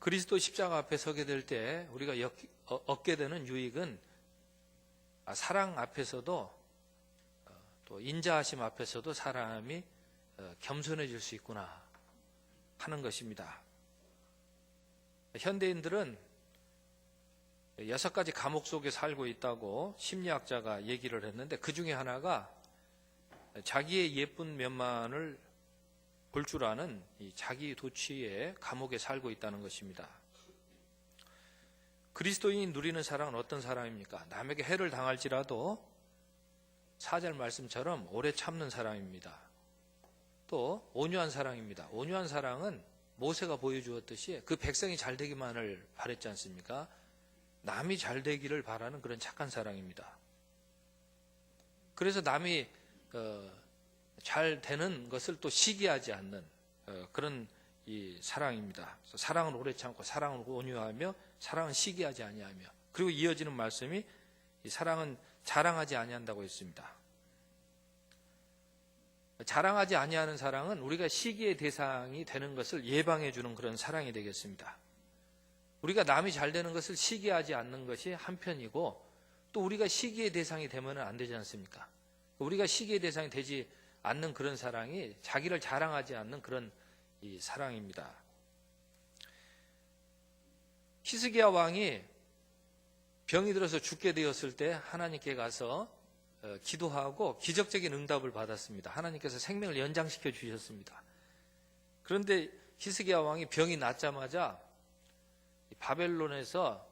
그리스도 십자가 앞에 서게 될 때 우리가 얻게 되는 유익은 사랑 앞에서도 또 인자하심 앞에서도 사람이 겸손해질 수 있구나 하는 것입니다. 현대인들은 6가지 감옥 속에 살고 있다고 심리학자가 얘기를 했는데, 그 중에 하나가 자기의 예쁜 면만을 볼 줄 아는 이 자기 도취의 감옥에 살고 있다는 것입니다. 그리스도인이 누리는 사랑은 어떤 사랑입니까? 남에게 해를 당할지라도 4절 말씀처럼 오래 참는 사랑입니다. 또 온유한 사랑입니다. 온유한 사랑은 모세가 보여주었듯이 그 백성이 잘 되기만을 바랬지 않습니까? 남이 잘 되기를 바라는 그런 착한 사랑입니다. 그래서 남이 잘 되는 것을 또 시기하지 않는 그런 이 사랑입니다. 사랑은 오래 참고 사랑은 온유하며 사랑은 시기하지 아니하며, 그리고 이어지는 말씀이 이 사랑은 자랑하지 아니한다고 했습니다. 자랑하지 아니하는 사랑은 우리가 시기의 대상이 되는 것을 예방해 주는 그런 사랑이 되겠습니다. 우리가 남이 잘 되는 것을 시기하지 않는 것이 한편이고, 또 우리가 시기의 대상이 되면 안 되지 않습니까? 우리가 시기의 대상이 되지 않는 그런 사랑이 자기를 자랑하지 않는 그런 이 사랑입니다. 히스기야 왕이 병이 들어서 죽게 되었을 때 하나님께 가서 기도하고 기적적인 응답을 받았습니다. 하나님께서 생명을 연장시켜 주셨습니다. 그런데 히스기야 왕이 병이 낫자마자 바벨론에서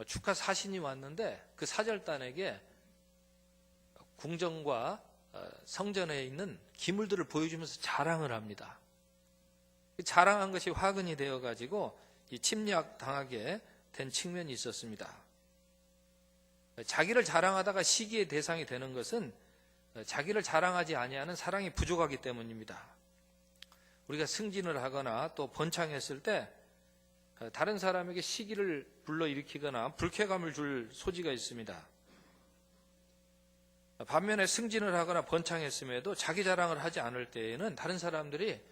축하 사신이 왔는데 그 사절단에게 궁정과 성전에 있는 기물들을 보여주면서 자랑을 합니다. 자랑한 것이 화근이 되어가지고 침략 당하게 된 측면이 있었습니다. 자기를 자랑하다가 시기의 대상이 되는 것은 자기를 자랑하지 아니하는 사랑이 부족하기 때문입니다. 우리가 승진을 하거나 또 번창했을 때 다른 사람에게 시기를 불러일으키거나 불쾌감을 줄 소지가 있습니다. 반면에 승진을 하거나 번창했음에도 자기 자랑을 하지 않을 때에는 다른 사람들이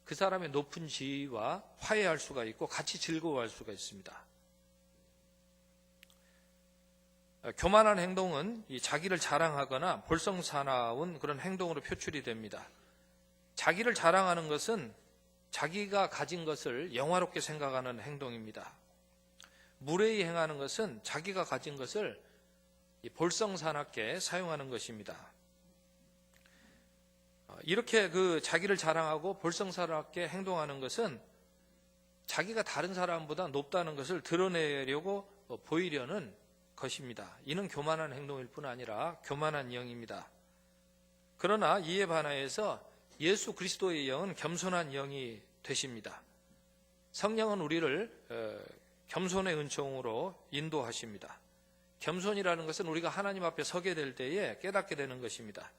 그 사람의 높은 지위와 화해할 수가 있고 같이 즐거워할 수가 있습니다. 교만한 행동은 이 자기를 자랑하거나 볼썽사나운 그런 행동으로 표출이 됩니다. 자기를 자랑하는 것은 자기가 가진 것을 영화롭게 생각하는 행동입니다. 무례히 행하는 것은 자기가 가진 것을 볼썽사납게 사용하는 것입니다. 이렇게 그 자기를 자랑하고 볼썽사납게 행동하는 것은 자기가 다른 사람보다 높다는 것을 드러내려고 보이려는 것입니다. 이는 교만한 행동일 뿐 아니라 교만한 영입니다. 그러나 이에 반하여서 예수 그리스도의 영은 겸손한 영이 되십니다. 성령은 우리를 겸손의 은총으로 인도하십니다. 겸손이라는 것은 우리가 하나님 앞에 서게 될 때에 깨닫게 되는 것입니다.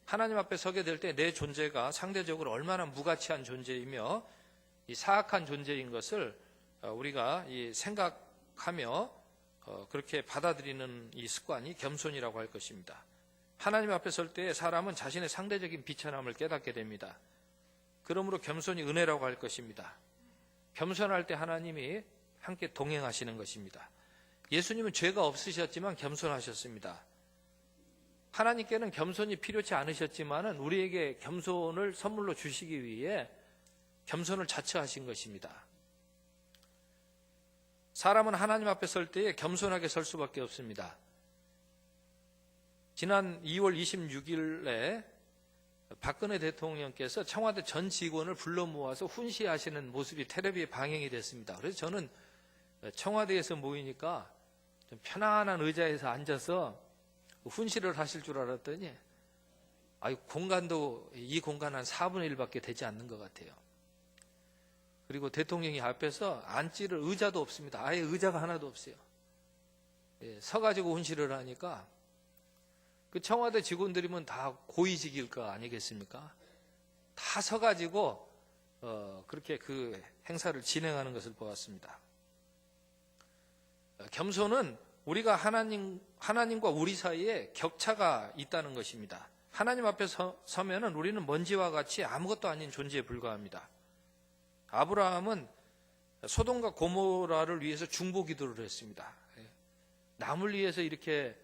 하나님 앞에 서게 될 때 내 존재가 상대적으로 얼마나 무가치한 존재이며 이 사악한 존재인 것을 우리가 생각하며 그렇게 받아들이는 이 습관이 겸손이라고 할 것입니다. 하나님 앞에 설 때 사람은 자신의 상대적인 비천함을 깨닫게 됩니다. 그러므로 겸손이 은혜라고 할 것입니다. 겸손할 때 하나님이 함께 동행하시는 것입니다. 예수님은 죄가 없으셨지만 겸손하셨습니다. 하나님께는 겸손이 필요치 않으셨지만 우리에게 겸손을 선물로 주시기 위해 겸손을 자처하신 것입니다. 사람은 하나님 앞에 설 때에 겸손하게 설 수밖에 없습니다. 지난 2월 26일에 박근혜 대통령께서 청와대 전 직원을 불러 모아서 훈시하시는 모습이 텔레비에 방영이 됐습니다. 그래서 저는 청와대에서 모이니까 좀 편안한 의자에서 앉아서 훈시를 하실 줄 알았더니 공간도 이 공간 한 4분의 1밖에 되지 않는 것 같아요. 그리고 대통령이 앞에서 앉지를 의자도 없습니다. 아예 의자가 하나도 없어요. 서가지고 훈시를 하니까 그 청와대 직원들이면 다 고위직일 거 아니겠습니까? 다 서가지고 그렇게 그 행사를 진행하는 것을 보았습니다. 겸손은 우리가 하나님과 우리 사이에 격차가 있다는 것입니다. 하나님 앞에 서면은 우리는 먼지와 같이 아무것도 아닌 존재에 불과합니다. 아브라함은 소돔과 고모라를 위해서 중보 기도를 했습니다. 남을 위해서 이렇게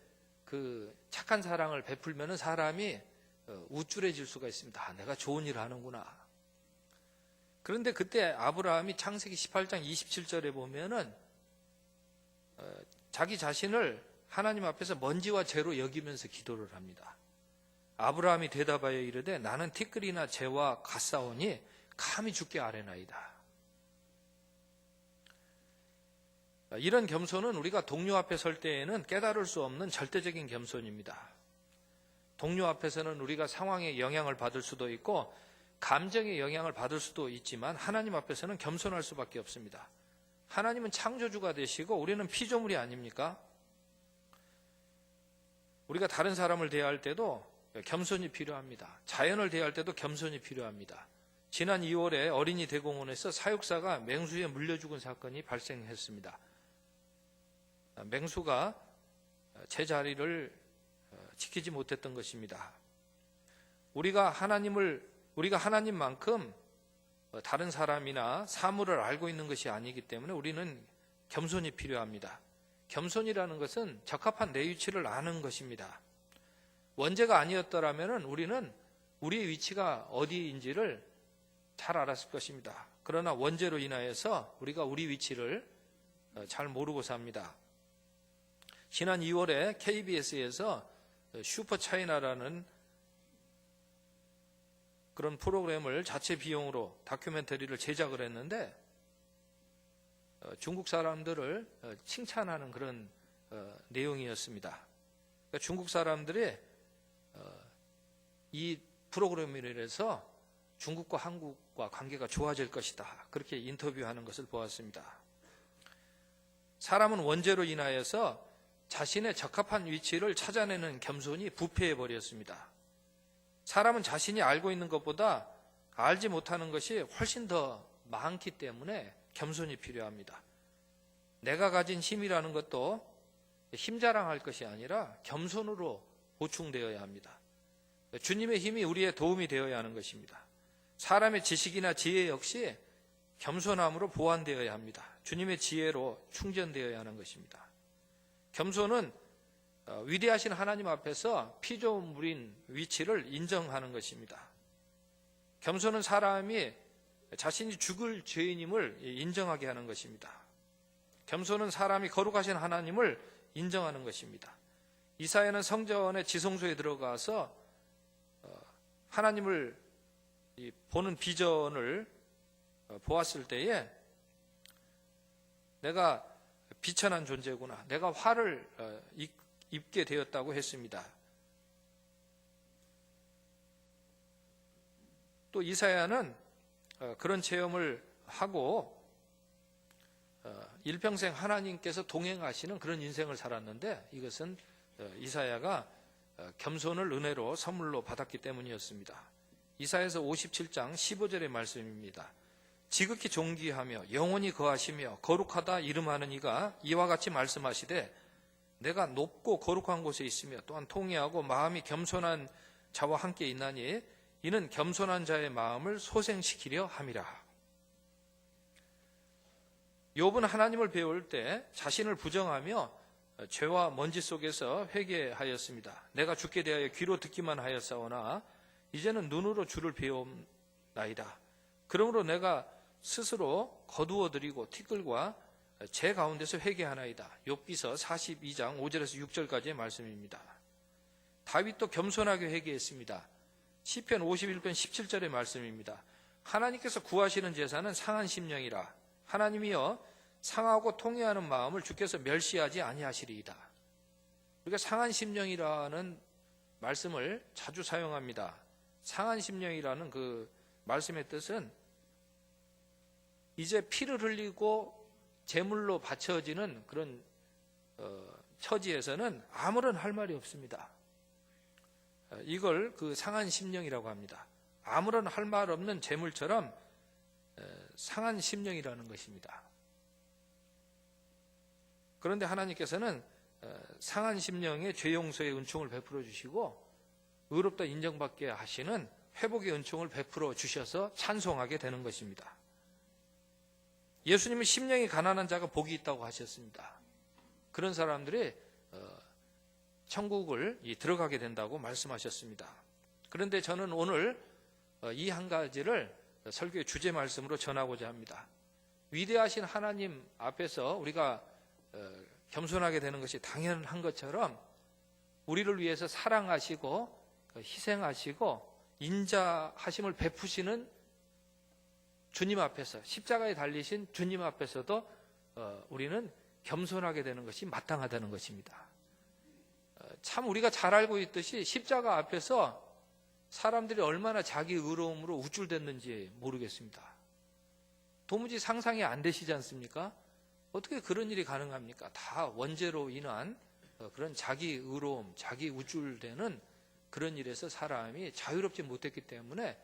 그 착한 사랑을 베풀면 사람이 우쭐해질 수가 있습니다. 아, 내가 좋은 일을 하는구나. 그런데 그때 아브라함이 창세기 18장 27절에 보면은 자기 자신을 하나님 앞에서 먼지와 재로 여기면서 기도를 합니다. 아브라함이 대답하여 이르되 나는 티끌이나 재와 같사오니 감히 주께 아뢰나이다. 이런 겸손은 우리가 동료 앞에 설 때에는 깨달을 수 없는 절대적인 겸손입니다. 동료 앞에서는 우리가 상황에 영향을 받을 수도 있고 감정에 영향을 받을 수도 있지만 하나님 앞에서는 겸손할 수밖에 없습니다. 하나님은 창조주가 되시고 우리는 피조물이 아닙니까? 우리가 다른 사람을 대할 때도 겸손이 필요합니다. 자연을 대할 때도 겸손이 필요합니다. 지난 2월에 어린이 대공원에서 사육사가 맹수에 물려 죽은 사건이 발생했습니다. 맹수가 제자리를 지키지 못했던 것입니다. 우리가 하나님만큼 다른 사람이나 사물을 알고 있는 것이 아니기 때문에 우리는 겸손이 필요합니다. 겸손이라는 것은 적합한 내 위치를 아는 것입니다. 원죄가 아니었더라면 우리는 우리의 위치가 어디인지를 잘 알았을 것입니다. 그러나 원죄로 인하여서 우리가 우리 위치를 잘 모르고 삽니다. 지난 2월에 KBS에서 슈퍼차이나라는 그런 프로그램을 자체 비용으로 다큐멘터리를 제작을 했는데 중국 사람들을 칭찬하는 그런 내용이었습니다. 그러니까 중국 사람들이 이 프로그램으로 인해서 중국과 한국과 관계가 좋아질 것이다. 그렇게 인터뷰하는 것을 보았습니다. 사람은 원죄로 인하여서 자신의 적합한 위치를 찾아내는 겸손이 부패해 버렸습니다. 사람은 자신이 알고 있는 것보다 알지 못하는 것이 훨씬 더 많기 때문에 겸손이 필요합니다. 내가 가진 힘이라는 것도 힘 자랑할 것이 아니라 겸손으로 보충되어야 합니다. 주님의 힘이 우리의 도움이 되어야 하는 것입니다. 사람의 지식이나 지혜 역시 겸손함으로 보완되어야 합니다. 주님의 지혜로 충전되어야 하는 것입니다. 겸손은 위대하신 하나님 앞에서 피조물인 위치를 인정하는 것입니다. 겸손은 사람이 자신이 죽을 죄인임을 인정하게 하는 것입니다. 겸손은 사람이 거룩하신 하나님을 인정하는 것입니다. 이사야는 성전의 지성소에 들어가서 하나님을 보는 비전을 보았을 때에 내가 비천한 존재구나. 내가 화를 입게 되었다고 했습니다. 또 이사야는 그런 체험을 하고 일평생 하나님께서 동행하시는 그런 인생을 살았는데 이것은 이사야가 겸손을 은혜로 선물로 받았기 때문이었습니다. 이사야서 57장 15절의 말씀입니다. 지극히 존귀하며 영원히 거하시며 거룩하다 이름하는 이가 이와 같이 말씀하시되 내가 높고 거룩한 곳에 있으며 또한 통회하고 마음이 겸손한 자와 함께 있나니 이는 겸손한 자의 마음을 소생시키려 함이라. 욥은 하나님을 배울 때 자신을 부정하며 죄와 먼지 속에서 회개하였습니다. 내가 주께 대하여 귀로 듣기만 하였사오나 이제는 눈으로 주를 배움나이다. 그러므로 내가 스스로 거두어드리고 티끌과 제 가운데서 회개하나이다. 욥기서 42장 5절에서 6절까지의 말씀입니다. 다윗도 겸손하게 회개했습니다. 시편 51편 17절의 말씀입니다. 하나님께서 구하시는 제사는 상한 심령이라. 하나님이여 상하고 통회하는 마음을 주께서 멸시하지 아니하시리이다. 우리가 상한 심령이라는 말씀을 자주 사용합니다. 상한 심령이라는 그 말씀의 뜻은 이제 피를 흘리고 제물로 바쳐지는 그런 처지에서는 아무런 할 말이 없습니다. 이걸 그 상한 심령이라고 합니다. 아무런 할 말 없는 제물처럼 상한 심령이라는 것입니다. 그런데 하나님께서는 상한 심령의 죄 용서의 은총을 베풀어 주시고 의롭다 인정받게 하시는 회복의 은총을 베풀어 주셔서 찬송하게 되는 것입니다. 예수님은 심령이 가난한 자가 복이 있다고 하셨습니다. 그런 사람들이 천국을 들어가게 된다고 말씀하셨습니다. 그런데 저는 오늘 이 한 가지를 설교의 주제 말씀으로 전하고자 합니다. 위대하신 하나님 앞에서 우리가 겸손하게 되는 것이 당연한 것처럼 우리를 위해서 사랑하시고 희생하시고 인자하심을 베푸시는 주님 앞에서, 십자가에 달리신 주님 앞에서도 우리는 겸손하게 되는 것이 마땅하다는 것입니다. 참 우리가 잘 알고 있듯이 십자가 앞에서 사람들이 얼마나 자기 의로움으로 우쭐댔는지 모르겠습니다. 도무지 상상이 안 되시지 않습니까? 어떻게 그런 일이 가능합니까? 다 원죄로 인한 그런 자기 의로움, 자기 우쭐대는 그런 일에서 사람이 자유롭지 못했기 때문에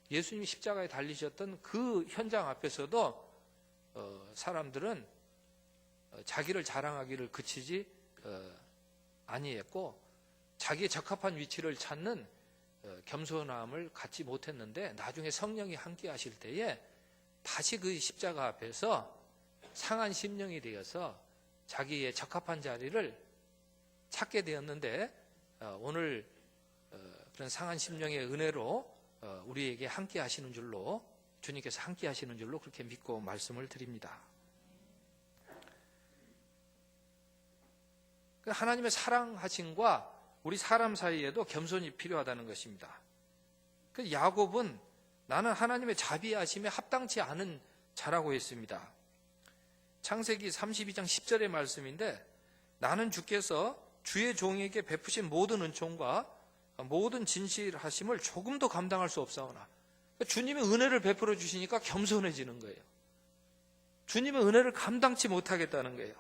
예수님이 십자가에 달리셨던 그 현장 앞에서도 사람들은 자기를 자랑하기를 그치지 아니했고 자기의 적합한 위치를 찾는 겸손함을 갖지 못했는데 나중에 성령이 함께 하실 때에 다시 그 십자가 앞에서 상한 심령이 되어서 자기의 적합한 자리를 찾게 되었는데 오늘 그런 상한 심령의 은혜로 우리에게 함께 하시는 줄로, 주님께서 함께 하시는 줄로 그렇게 믿고 말씀을 드립니다. 하나님의 사랑하심과 우리 사람 사이에도 겸손이 필요하다는 것입니다. 야곱은 나는 하나님의 자비하심에 합당치 않은 자라고 했습니다. 창세기 32장 10절의 말씀인데 나는 주께서 주의 종에게 베푸신 모든 은총과 모든 진실하심을 조금도 감당할 수 없사오나, 주님의 은혜를 베풀어 주시니까 겸손해지는 거예요. 주님의 은혜를 감당치 못하겠다는 거예요.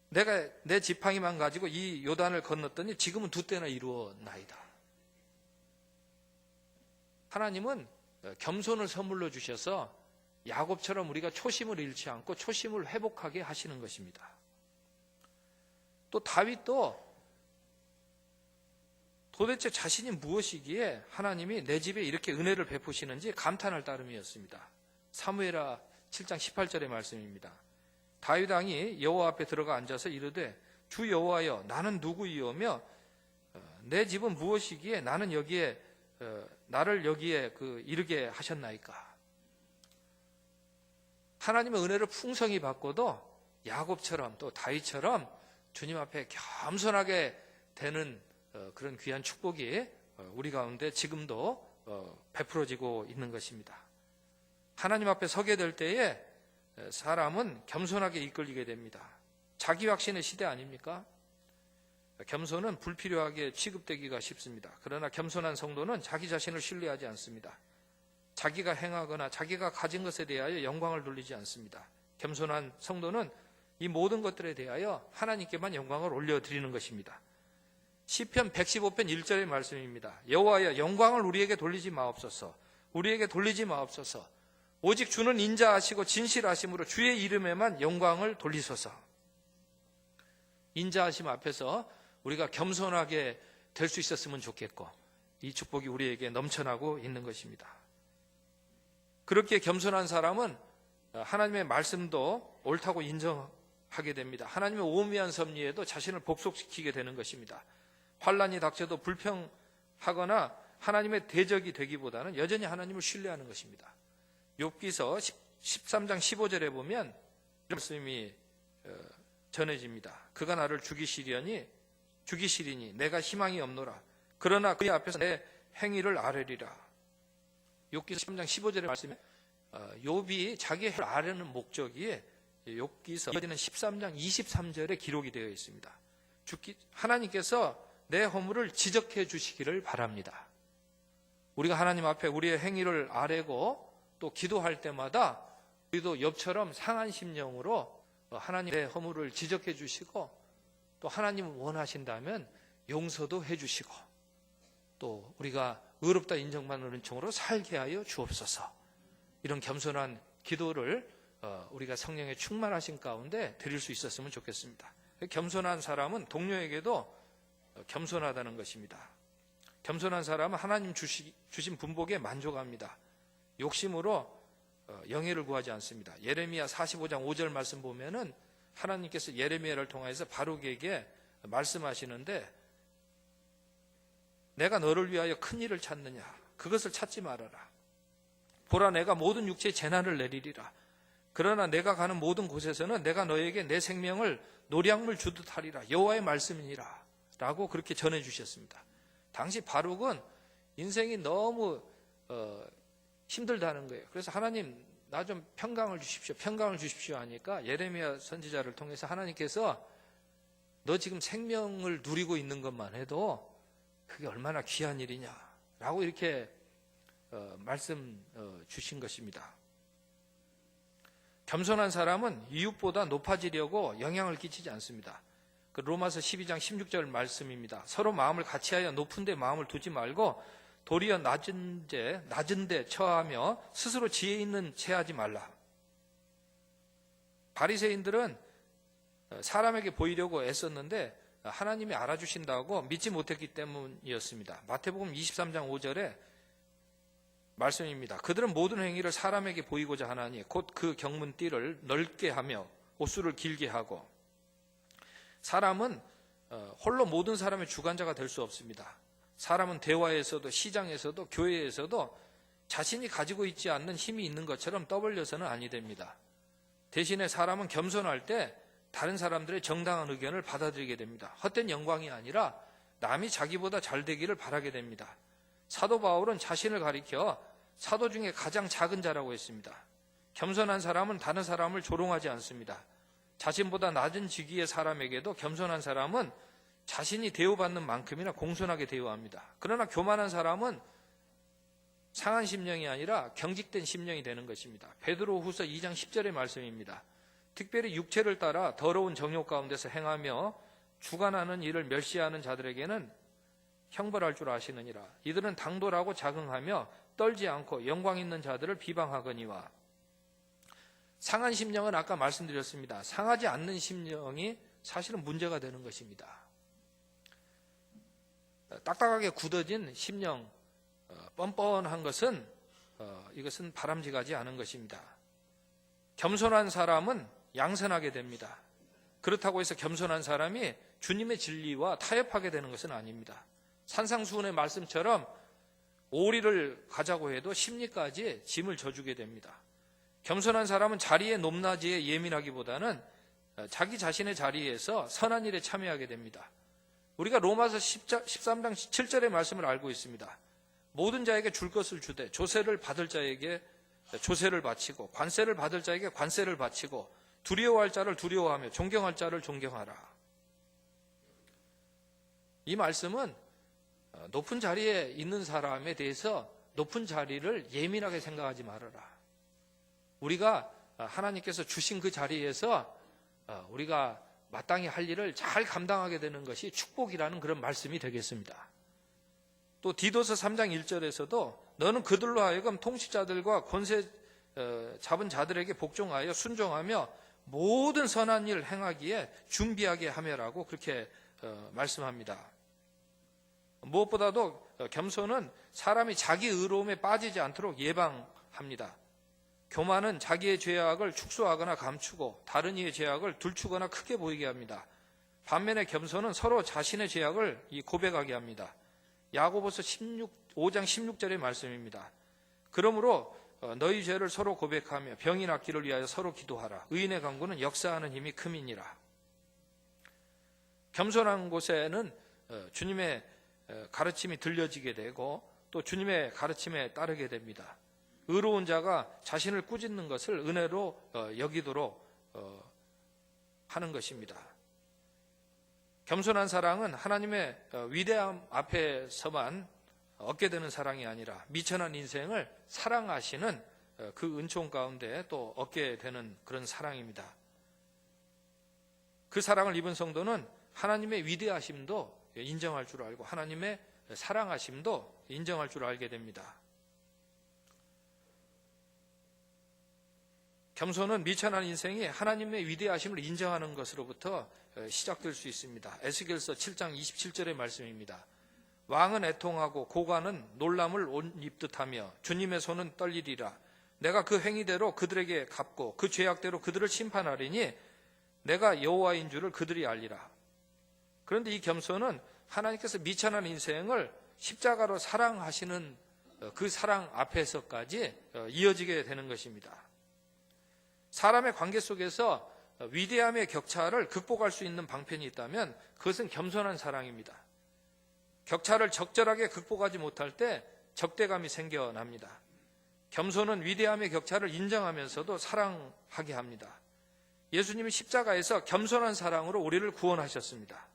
내가 내 지팡이만 가지고 이 요단을 건넜더니 지금은 2때나 이루어나이다. 하나님은 겸손을 선물로 주셔서 야곱처럼 우리가 초심을 잃지 않고 초심을 회복하게 하시는 것입니다. 또 다윗도 도대체 자신이 무엇이기에 하나님이 내 집에 이렇게 은혜를 베푸시는지 감탄할 따름이었습니다. 사무엘하 7장 18절의 말씀입니다. 다윗 왕이 여호와 앞에 들어가 앉아서 이르되 주 여호와여 나는 누구이오며 내 집은 무엇이기에 나를 여기에 이르게 하셨나이까. 하나님의 은혜를 풍성히 받고도 야곱처럼 또 다윗처럼 주님 앞에 겸손하게 되는 그런 귀한 축복이 우리 가운데 지금도 베풀어지고 있는 것입니다. 하나님 앞에 서게 될 때에 사람은 겸손하게 이끌리게 됩니다. 자기 확신의 시대 아닙니까? 겸손은 불필요하게 취급되기가 쉽습니다. 그러나 겸손한 성도는 자기 자신을 신뢰하지 않습니다. 자기가 행하거나 자기가 가진 것에 대하여 영광을 돌리지 않습니다. 겸손한 성도는 이 모든 것들에 대하여 하나님께만 영광을 올려드리는 것입니다. 시편 115편 1절의 말씀입니다. 여호와여 영광을 우리에게 돌리지 마옵소서. 우리에게 돌리지 마옵소서. 오직 주는 인자하시고 진실하심으로 주의 이름에만 영광을 돌리소서. 인자하심 앞에서 우리가 겸손하게 될 수 있었으면 좋겠고 이 축복이 우리에게 넘쳐나고 있는 것입니다. 그렇게 겸손한 사람은 하나님의 말씀도 옳다고 인정하게 됩니다. 하나님의 오묘한 섭리에도 자신을 복속시키게 되는 것입니다. 환난이 닥쳐도 불평하거나 하나님의 대적이 되기보다는 여전히 하나님을 신뢰하는 것입니다. 욥기서 13장 15절에 보면 이런 말씀이 전해집니다. 그가 나를 죽이시리니 내가 희망이 없노라. 그러나 그의 앞에서 내 행위를 아뢰리라. 욥기서 13장 15절의 말씀에 욥이 자기의 행위를 아뢰는 목적이 욥기서 이어지는 13장 23절에 기록이 되어 있습니다. 하나님께서 내 허물을 지적해 주시기를 바랍니다. 우리가 하나님 앞에 우리의 행위를 아뢰고 또 기도할 때마다 우리도 욥처럼 상한 심령으로 하나님의 허물을 지적해 주시고 또 하나님을 원하신다면 용서도 해 주시고 또 우리가 의롭다 인정받는 은총으로 살게 하여 주옵소서. 이런 겸손한 기도를 우리가 성령의 충만하신 가운데 드릴 수 있었으면 좋겠습니다. 겸손한 사람은 동료에게도 겸손하다는 것입니다. 겸손한 사람은 하나님 주신 분복에 만족합니다. 욕심으로 영예를 구하지 않습니다. 예레미야 45장 5절 말씀 보면은 하나님께서 예레미야를 통해서 바룩에게 말씀하시는데, 내가 너를 위하여 큰 일을 찾느냐? 그것을 찾지 말아라. 보라, 내가 모든 육체에 재난을 내리리라. 그러나 내가 가는 모든 곳에서는 내가 너에게 내 생명을 노량물 주듯 하리라. 여호와의 말씀이니라. 라고 그렇게 전해 주셨습니다. 당시 바룩은 인생이 너무 힘들다는 거예요. 그래서 하나님, 나 좀 평강을 주십시오. 평강을 주십시오 하니까 예레미야 선지자를 통해서 하나님께서 너 지금 생명을 누리고 있는 것만 해도 그게 얼마나 귀한 일이냐라고 이렇게 말씀 주신 것입니다. 겸손한 사람은 이웃보다 높아지려고 영향을 끼치지 않습니다. 그 로마서 12장 16절 말씀입니다. 서로 마음을 같이하여 높은 데 마음을 두지 말고 도리어 낮은 데 처하며 스스로 지혜 있는 체하지 말라. 바리새인들은 사람에게 보이려고 애썼는데 하나님이 알아주신다고 믿지 못했기 때문이었습니다. 마태복음 23장 5절에 말씀입니다. 그들은 모든 행위를 사람에게 보이고자 하나니 곧 그 경문띠를 넓게 하며 옷수를 길게 하고. 사람은 홀로 모든 사람의 주관자가 될 수 없습니다. 사람은 대화에서도 시장에서도 교회에서도 자신이 가지고 있지 않는 힘이 있는 것처럼 떠벌려서는 아니 됩니다. 대신에 사람은 겸손할 때 다른 사람들의 정당한 의견을 받아들이게 됩니다. 헛된 영광이 아니라 남이 자기보다 잘 되기를 바라게 됩니다. 사도 바울은 자신을 가리켜 사도 중에 가장 작은 자라고 했습니다. 겸손한 사람은 다른 사람을 조롱하지 않습니다. 자신보다 낮은 직위의 사람에게도 겸손한 사람은 자신이 대우받는 만큼이나 공손하게 대우합니다. 그러나 교만한 사람은 상한 심령이 아니라 경직된 심령이 되는 것입니다. 베드로후서 2장 10절의 말씀입니다. 특별히 육체를 따라 더러운 정욕 가운데서 행하며 주관하는 일을 멸시하는 자들에게는 형벌할 줄 아시느니라. 이들은 당돌하고 자긍하며 떨지 않고 영광 있는 자들을 비방하거니와. 상한 심령은 아까 말씀드렸습니다. 상하지 않는 심령이 사실은 문제가 되는 것입니다. 딱딱하게 굳어진 심령, 뻔뻔한 것은 이것은 바람직하지 않은 것입니다. 겸손한 사람은 양선하게 됩니다. 그렇다고 해서 겸손한 사람이 주님의 진리와 타협하게 되는 것은 아닙니다. 산상수훈의 말씀처럼 오리를 가자고 해도 심리까지 짐을 져주게 됩니다. 겸손한 사람은 자리의 높낮이에 예민하기보다는 자기 자신의 자리에서 선한 일에 참여하게 됩니다. 우리가 로마서 13장 7절의 말씀을 알고 있습니다. 모든 자에게 줄 것을 주되 조세를 받을 자에게 조세를 바치고 관세를 받을 자에게 관세를 바치고 두려워할 자를 두려워하며 존경할 자를 존경하라. 이 말씀은 높은 자리에 있는 사람에 대해서 높은 자리를 예민하게 생각하지 말아라. 우리가 하나님께서 주신 그 자리에서 우리가 마땅히 할 일을 잘 감당하게 되는 것이 축복이라는 그런 말씀이 되겠습니다. 또 디도서 3장 1절에서도 너는 그들로 하여금 통치자들과 권세 잡은 자들에게 복종하여 순종하며 모든 선한 일을 행하기에 준비하게 하며라고 그렇게 말씀합니다. 무엇보다도 겸손은 사람이 자기 의로움에 빠지지 않도록 예방합니다. 교만은 자기의 죄악을 축소하거나 감추고 다른 이의 죄악을 들추거나 크게 보이게 합니다. 반면에 겸손은 서로 자신의 죄악을 고백하게 합니다. 야고보서 5장 16절의 말씀입니다. 그러므로 너희 죄를 서로 고백하며 병이 낫기를 위하여 서로 기도하라. 의인의 간구는 역사하는 힘이 큼이니라. 겸손한 곳에는 주님의 가르침이 들려지게 되고 또 주님의 가르침에 따르게 됩니다. 의로운 자가 자신을 꾸짖는 것을 은혜로 여기도록 하는 것입니다. 겸손한 사랑은 하나님의 위대함 앞에서만 얻게 되는 사랑이 아니라 미천한 인생을 사랑하시는 그 은총 가운데 또 얻게 되는 그런 사랑입니다. 그 사랑을 입은 성도는 하나님의 위대하심도 인정할 줄 알고 하나님의 사랑하심도 인정할 줄 알게 됩니다. 겸손은 미천한 인생이 하나님의 위대하심을 인정하는 것으로부터 시작될 수 있습니다. 에스겔서 7장 27절의 말씀입니다. 왕은 애통하고 고관은 놀람을 옷 입듯하며 주님의 손은 떨리리라. 내가 그 행위대로 그들에게 갚고 그 죄악대로 그들을 심판하리니 내가 여호와인 줄을 그들이 알리라. 그런데 이 겸손은 하나님께서 미천한 인생을 십자가로 사랑하시는 그 사랑 앞에서까지 이어지게 되는 것입니다. 사람의 관계 속에서 위대함의 격차를 극복할 수 있는 방편이 있다면 그것은 겸손한 사랑입니다. 격차를 적절하게 극복하지 못할 때 적대감이 생겨납니다. 겸손은 위대함의 격차를 인정하면서도 사랑하게 합니다. 예수님이 십자가에서 겸손한 사랑으로 우리를 구원하셨습니다.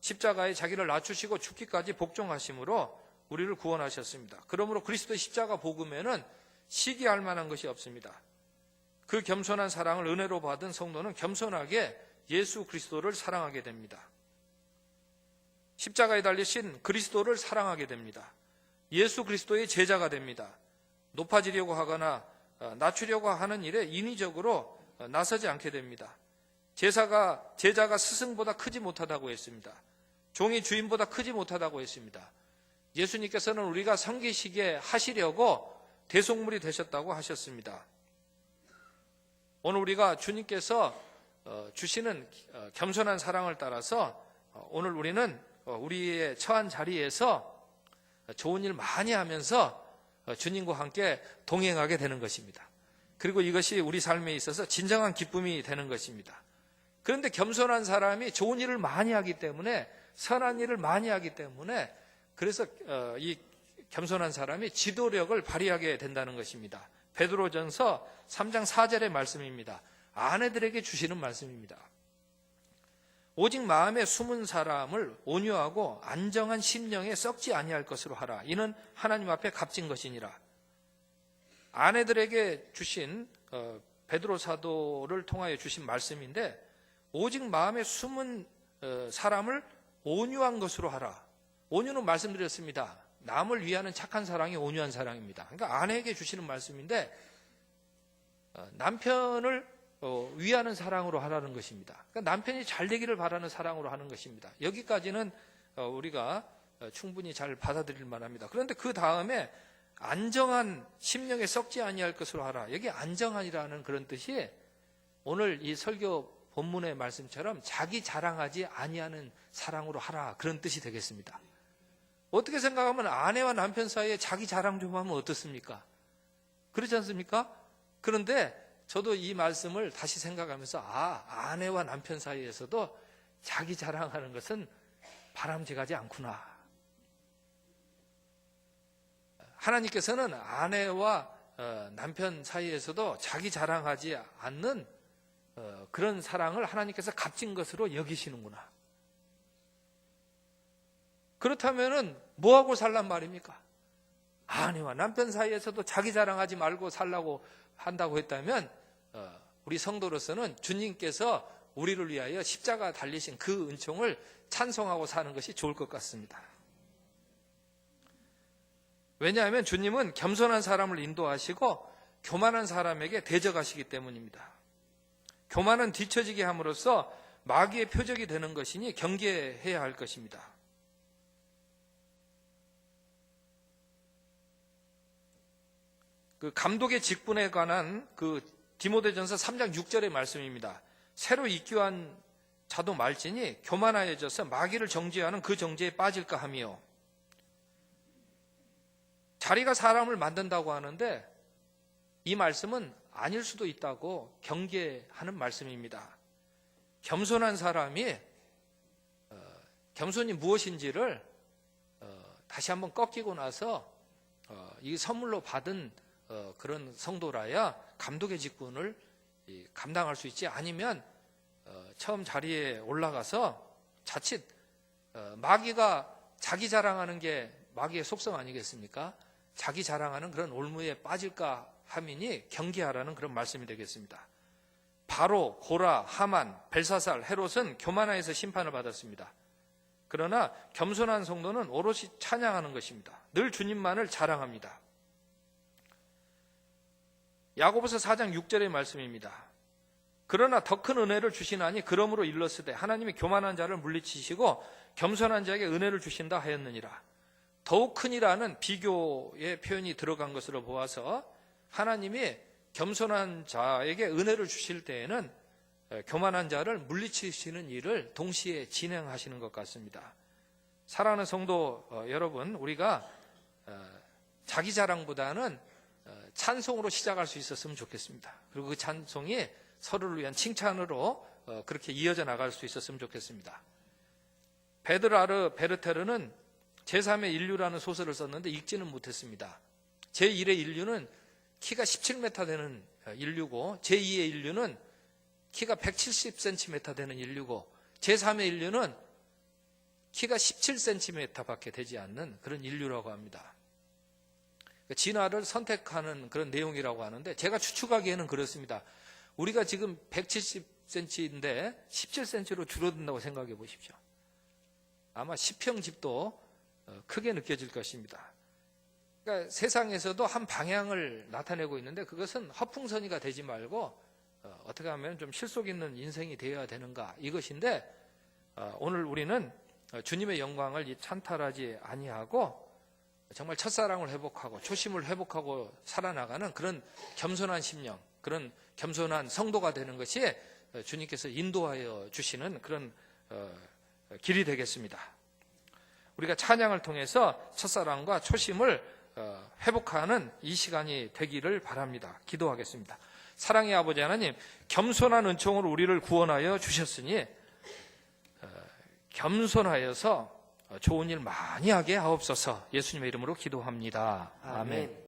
십자가에 자기를 낮추시고 죽기까지 복종하심으로 우리를 구원하셨습니다. 그러므로 그리스도의 십자가 복음에는 시기할 만한 것이 없습니다. 그 겸손한 사랑을 은혜로 받은 성도는 겸손하게 예수 그리스도를 사랑하게 됩니다. 십자가에 달리신 그리스도를 사랑하게 됩니다. 예수 그리스도의 제자가 됩니다. 높아지려고 하거나 낮추려고 하는 일에 인위적으로 나서지 않게 됩니다. 제자가 스승보다 크지 못하다고 했습니다. 종이 주인보다 크지 못하다고 했습니다. 예수님께서는 우리가 섬기시게 하시려고 대속물이 되셨다고 하셨습니다. 오늘 우리가 주님께서 주시는 겸손한 사랑을 따라서 오늘 우리는 우리의 처한 자리에서 좋은 일 많이 하면서 주님과 함께 동행하게 되는 것입니다. 그리고 이것이 우리 삶에 있어서 진정한 기쁨이 되는 것입니다. 그런데 겸손한 사람이 좋은 일을 많이 하기 때문에, 선한 일을 많이 하기 때문에, 그래서 이 겸손한 사람이 지도력을 발휘하게 된다는 것입니다. 베드로전서 3장 4절의 말씀입니다. 아내들에게 주시는 말씀입니다. 오직 마음에 숨은 사람을 온유하고 안정한 심령에 썩지 아니할 것으로 하라. 이는 하나님 앞에 값진 것이니라. 아내들에게 주신 베드로 사도를 통하여 주신 말씀인데, 오직 마음에 숨은 사람을 온유한 것으로 하라. 온유는 말씀드렸습니다. 남을 위하는 착한 사랑이 온유한 사랑입니다. 그러니까 아내에게 주시는 말씀인데, 남편을 위하는 사랑으로 하라는 것입니다. 그러니까 남편이 잘 되기를 바라는 사랑으로 하는 것입니다. 여기까지는 우리가 충분히 잘 받아들일 만합니다. 그런데 그 다음에 안정한 심령에 썩지 아니할 것으로 하라. 여기 안정한이라는 그런 뜻이 오늘 이 설교 본문의 말씀처럼 자기 자랑하지 아니하는 사랑으로 하라, 그런 뜻이 되겠습니다. 어떻게 생각하면 아내와 남편 사이에 자기 자랑 좀 하면 어떻습니까? 그렇지 않습니까? 그런데 저도 이 말씀을 다시 생각하면서 아내와 남편 사이에서도 자기 자랑하는 것은 바람직하지 않구나. 하나님께서는 아내와 남편 사이에서도 자기 자랑하지 않는 그런 사랑을 하나님께서 값진 것으로 여기시는구나. 그렇다면은 뭐하고 살란 말입니까? 아내와 남편 사이에서도 자기 자랑하지 말고 살라고 한다고 했다면 우리 성도로서는 주님께서 우리를 위하여 십자가 달리신 그 은총을 찬송하고 사는 것이 좋을 것 같습니다. 왜냐하면 주님은 겸손한 사람을 인도하시고 교만한 사람에게 대적하시기 때문입니다. 교만은 뒤처지게 함으로써 마귀의 표적이 되는 것이니 경계해야 할 것입니다. 그 감독의 직분에 관한 그 디모데전서 3장 6절의 말씀입니다. 새로 입교한 자도 말지니 교만하여져서 마귀를 정죄하는 그 정죄에 빠질까 하며. 자리가 사람을 만든다고 하는데 이 말씀은 아닐 수도 있다고 경계하는 말씀입니다. 겸손한 사람이 겸손이 무엇인지를 다시 한번 꺾이고 나서 이 선물로 받은 그런 성도라야 감독의 직분을 감당할 수 있지, 아니면 처음 자리에 올라가서 자칫 마귀가 자기 자랑하는 게 마귀의 속성 아니겠습니까? 자기 자랑하는 그런 올무에 빠질까 함이니 경계하라는 그런 말씀이 되겠습니다. 바로, 고라, 하만, 벨사살, 헤롯은 교만하여서 심판을 받았습니다. 그러나 겸손한 성도는 오롯이 찬양하는 것입니다. 늘 주님만을 자랑합니다. 야고보서 4장 6절의 말씀입니다. 그러나 더 큰 은혜를 주시나니 그러므로 일렀으되 하나님이 교만한 자를 물리치시고 겸손한 자에게 은혜를 주신다 하였느니라. 더욱 큰이라는 비교의 표현이 들어간 것으로 보아서 하나님이 겸손한 자에게 은혜를 주실 때에는 교만한 자를 물리치시는 일을 동시에 진행하시는 것 같습니다. 사랑하는 성도 여러분, 우리가 자기 자랑보다는 찬송으로 시작할 수 있었으면 좋겠습니다. 그리고 그 찬송이 서로를 위한 칭찬으로 그렇게 이어져 나갈 수 있었으면 좋겠습니다. 베드라르 베르테르는 제3의 인류라는 소설을 썼는데 읽지는 못했습니다. 제1의 인류는 키가 17m 되는 인류고, 제2의 인류는 키가 170cm 되는 인류고, 제3의 인류는 키가 17cm 밖에 되지 않는 그런 인류라고 합니다. 진화를 선택하는 그런 내용이라고 하는데, 제가 추측하기에는 그렇습니다. 우리가 지금 170cm인데 17cm로 줄어든다고 생각해 보십시오. 아마 10평집도 크게 느껴질 것입니다. 그러니까 세상에서도 한 방향을 나타내고 있는데, 그것은 허풍선이가 되지 말고 어떻게 하면 좀 실속 있는 인생이 되어야 되는가, 이것인데, 오늘 우리는 주님의 영광을 찬탈하지 아니하고 정말 첫사랑을 회복하고 초심을 회복하고 살아나가는 그런 겸손한 심령, 그런 겸손한 성도가 되는 것이 주님께서 인도하여 주시는 그런 길이 되겠습니다. 우리가 찬양을 통해서 첫사랑과 초심을 회복하는 이 시간이 되기를 바랍니다. 기도하겠습니다. 사랑의 아버지 하나님, 겸손한 은총으로 우리를 구원하여 주셨으니 겸손하여서 좋은 일 많이 하게 하옵소서. 예수님의 이름으로 기도합니다. 아멘.